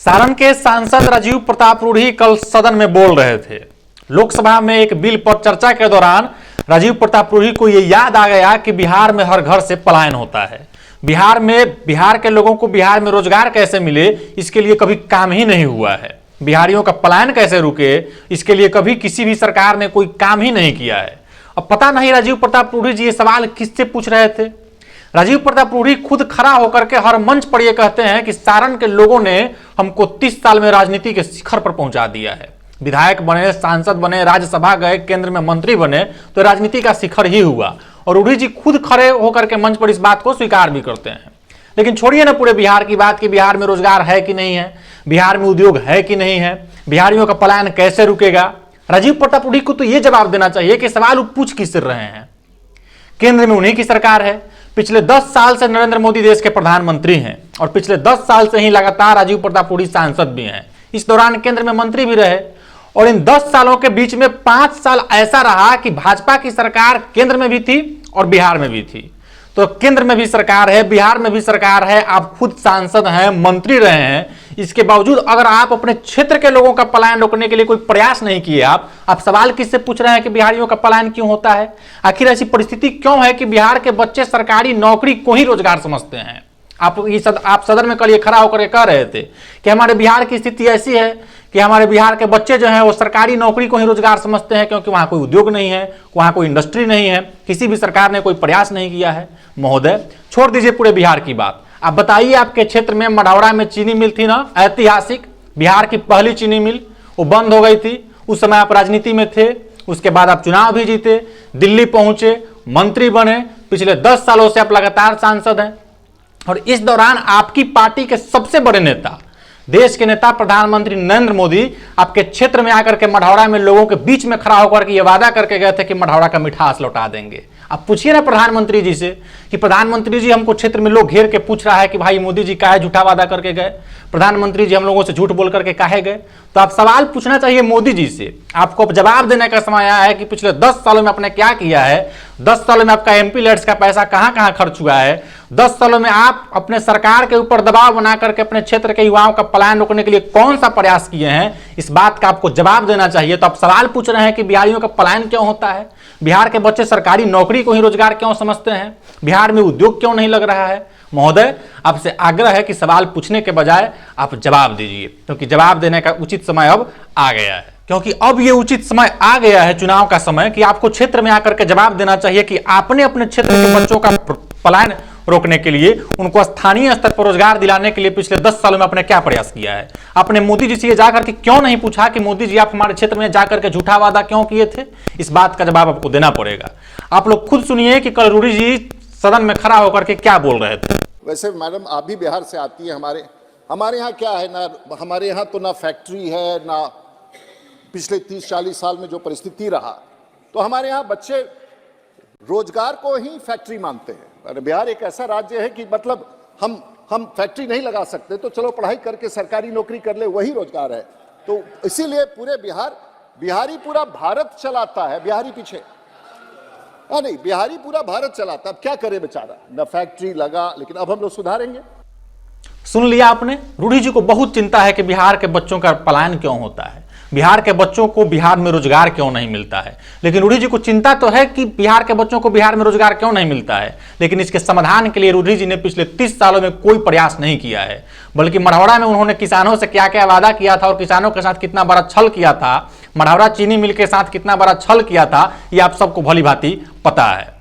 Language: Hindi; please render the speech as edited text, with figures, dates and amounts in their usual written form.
सारण के सांसद राजीव प्रताप रूढ़ी कल सदन में बोल रहे थे। लोकसभा में एक बिल पर चर्चा के दौरान राजीव प्रताप रूढ़ी को यह याद आ गया कि बिहार में हर घर से पलायन होता है। बिहार के लोगों को बिहार में रोजगार कैसे मिले, इसके लिए कभी काम ही नहीं हुआ है। बिहारियों का पलायन कैसे रुके, इसके लिए कभी किसी भी सरकार ने कोई काम ही नहीं किया है। अब पता नहीं राजीव प्रताप रूढ़ी जी ये सवाल किससे पूछ रहे थे। राजीव प्रताप रूढ़ी खुद खड़ा होकर के हर मंच पर यह कहते हैं कि सारण के लोगों ने हमको 30 साल में राजनीति के शिखर पर पहुंचा दिया है। विधायक बने, सांसद बने, राज्यसभा गए, केंद्र में मंत्री बने तो राजनीति का शिखर ही हुआ। और रूढ़ी जी खुद खड़े होकर के मंच पर इस बात को स्वीकार भी करते हैं। लेकिन छोड़िए ना पूरे बिहार की बात कि बिहार में रोजगार है कि नहीं है, बिहार में उद्योग है कि नहीं है, बिहारियों का पलायन कैसे रुकेगा। राजीव प्रताप रूढ़ी को तो यह जवाब देना चाहिए कि सवाल वो पूछ किस रहे हैं। केंद्र में उन्हीं की सरकार है। पिछले 10 साल से नरेंद्र मोदी देश के प्रधानमंत्री हैं और पिछले 10 साल से ही लगातार राजीव प्रताप रूढ़ी सांसद भी हैं। इस दौरान केंद्र में मंत्री भी रहे और इन 10 सालों के बीच में 5 साल ऐसा रहा कि भाजपा की सरकार केंद्र में भी थी और बिहार में भी थी। तो केंद्र में भी सरकार है, बिहार में भी सरकार है, आप खुद सांसद हैं, मंत्री रहे हैं। इसके बावजूद अगर आप अपने क्षेत्र के लोगों का पलायन रोकने के लिए कोई प्रयास नहीं किए, आप सवाल किससे पूछ रहे हैं कि बिहारियों का पलायन क्यों होता है। आखिर ऐसी परिस्थिति क्यों है कि बिहार के बच्चे सरकारी नौकरी को ही रोजगार समझते हैं। आप सदन में कल ये खड़ा होकर कह रहे थे कि हमारे बिहार की स्थिति ऐसी है कि हमारे बिहार के बच्चे जो हैं वो सरकारी नौकरी को ही रोजगार समझते हैं, क्योंकि वहां कोई उद्योग नहीं है, वहां कोई इंडस्ट्री नहीं है, किसी भी सरकार ने कोई प्रयास नहीं किया है। महोदय, छोड़ दीजिए पूरे बिहार की बात। आप बताइए, आपके क्षेत्र में मढ़ौरा में चीनी मिल थी ना, ऐतिहासिक बिहार की पहली चीनी मिल, वो बंद हो गई थी। उस समय आप राजनीति में थे, उसके बाद आप चुनाव भी जीते, दिल्ली पहुंचे, मंत्री बने, पिछले 10 सालों से आप लगातार सांसद हैं। और इस दौरान आपकी पार्टी के सबसे बड़े नेता, देश के नेता प्रधानमंत्री नरेंद्र मोदी आपके क्षेत्र में आकर के मढ़ौरा में लोगों के बीच में खड़ा होकर के ये वादा करके गए थे कि मढ़ौरा का मिठास लौटा देंगे। आप पूछिए ना प्रधानमंत्री जी से कि प्रधानमंत्री जी, हमको क्षेत्र में लोग घेर के पूछ रहा है कि भाई मोदी जी काहे झूठा वादा करके गए, प्रधानमंत्री जी हम लोगों से झूठ बोल करके काहे गए। तो आप सवाल पूछना चाहिए मोदी जी से। आपको अब जवाब देने का समय आया है कि पिछले 10 सालों में आपने क्या किया है। 10 सालों में आपका एमपी लैड्स का पैसा कहां कहां खर्च हुआ है। 10 सालों में आप अपने सरकार के ऊपर दबाव बना करके अपने क्षेत्र के युवाओं का पलायन रोकने के लिए कौन सा प्रयास किए हैं, इस बात का आपको जवाब देना चाहिए। तो आप सवाल पूछ रहे हैं कि बिहारियों का पलायन क्यों होता है, बिहार के बच्चे सरकारी नौकरी को ही रोजगार क्यों समझते हैं, बिहार में उद्योग क्यों नहीं लग रहा है। महोदय, आपसे आग्रह है कि सवाल पूछने के बजाय आप जवाब दीजिए, क्योंकि जवाब देने का उचित समय अब आ गया है। क्योंकि अब ये उचित समय आ गया है, चुनाव का समय, कि आपको क्षेत्र में आकर के जवाब देना चाहिए कि आपने अपने क्षेत्र के बच्चों का पलायन रोकने के लिए, उनको स्थानीय स्तर पर रोजगार दिलाने के लिए पिछले 10 सालों में आपने क्या प्रयास किया है। आपने मोदी जी से ये जाकर के क्यों नहीं पूछा कि मोदी जी आप हमारे क्षेत्र में जाकर के झूठा वादा क्यों किए थे। इस बात का जवाब आपको देना पड़ेगा। आप लोग खुद सुनिए कि कल रूढ़ी जी सदन में खड़ा होकर के क्या बोल रहे थे। वैसे मैडम, आप भी बिहार से आती है। हमारे यहाँ क्या है ना, हमारे यहाँ तो ना फैक्ट्री है, ना पिछले 30-40 साल में जो परिस्थिति रहा, तो हमारे यहाँ बच्चे रोजगार को ही फैक्ट्री मानते हैं। अरे बिहार एक ऐसा राज्य है कि मतलब हम फैक्ट्री नहीं लगा सकते, तो चलो पढ़ाई करके सरकारी नौकरी कर ले, वही रोजगार है। तो इसीलिए पूरे बिहारी पूरा भारत चलाता है, बिहारी पीछे नहीं, बिहारी पूरा भारत चलाता है। अब क्या करे बेचारा, न फैक्ट्री लगा, लेकिन अब हम लोग सुधारेंगे। सुन लिया आपने, रूढ़ी जी को बहुत चिंता है कि बिहार के बच्चों का पलायन क्यों होता है, बिहार के बच्चों को बिहार में रोजगार क्यों नहीं मिलता है। लेकिन रूढ़ी जी को चिंता तो है कि बिहार के बच्चों को बिहार में रोजगार क्यों नहीं मिलता है, लेकिन इसके समाधान के लिए रूढ़ी जी ने पिछले 30 सालों में कोई प्रयास नहीं किया है। बल्कि मढ़ौरा में उन्होंने किसानों से क्या क्या वादा किया था और किसानों के साथ कितना बड़ा छल किया था, मढ़ौरा चीनी मिल के साथ कितना बड़ा छल किया था, ये आप सबको भली भांति पता है।